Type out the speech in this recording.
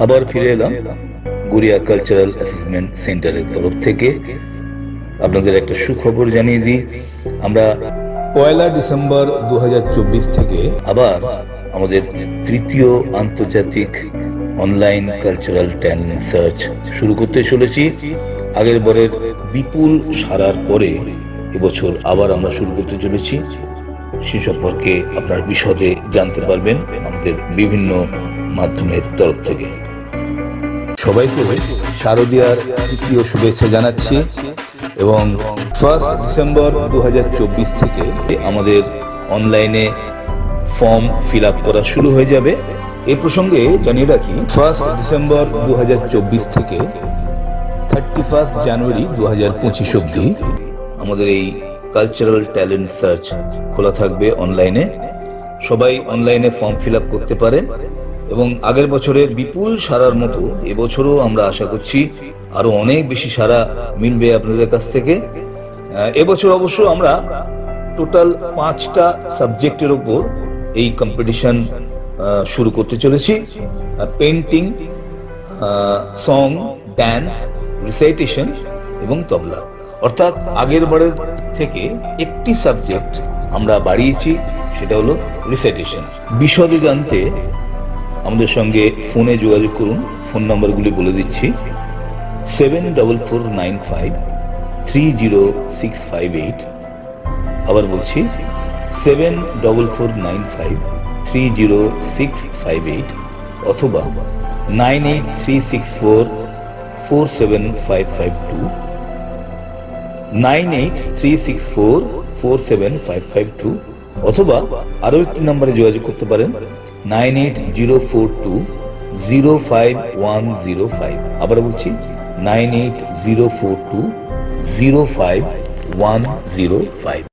আবার ফিরে এলাম গড়িয়া কালচারাল অ্যাসেসমেন্ট সেন্টারের তরফ থেকে। আপনাদের একটা সুখবর জানিয়ে দিই, আমরা 1 ডিসেম্বর 2024 থেকে আবার আমাদের তৃতীয় আন্তর্জাতিক অনলাইন কালচারাল ট্যালেন্ট সার্চ শুরু করতে চলেছি। আগের বারের বিপুল সারার পরে এবছর আবার আমরা শুরু করতে চলেছি। সে সম্পর্কে আপনার বিশদে জানতে পারবেন আমাদের বিভিন্ন মাধ্যমের তরফ থেকে। সবাইকে শারদীয়ার তৃতীয় শুভেচ্ছা জানাচ্ছি এবং 1 ডিসেম্বর 2024 থেকে আমাদের অনলাইনে ফর্ম ফিল আপ করা শুরু হয়ে যাবে। এই প্রসঙ্গে জানিয়ে রাখি, 1 ডিসেম্বর 2024 থেকে 31 জানুয়ারি 2025 অবধি আমাদের এই কালচারাল ট্যালেন্ট সার্চ খোলা থাকবে অনলাইনে। সবাই অনলাইনে ফর্ম ফিল আপ করতে পারেন এবং আগের বছরের বিপুল সারার মতো এবছরও আমরা আশা করছি আরো অনেক বেশি সারা মিলবে আপনাদের কাছ থেকে। এবছর অবশ্য আমরা টোটাল 5টা সাবজেক্টের উপর এই কম্পিটিশন শুরু করতে চলেছি: পেন্টিং, সং, ড্যান্স, রিসাইটেশন এবং তবলা। অর্থাৎ আগের বারের থেকে একটি সাবজেক্ট আমরা বাড়িয়েছি, সেটা হলো রিসাইটেশন। বিশদে জানতে আমাদের সঙ্গে ফোনে যোগাযোগ করুন। ফোন নাম্বারগুলি বলে দিচ্ছি: 7449530658। আবার বলছি 7449530658 অথবা 9836447552, 9836447552 অথবা আরো একটি নম্বরে যোগাযোগ করতে পারেন 9804205105। আবার বলছি 9804205105।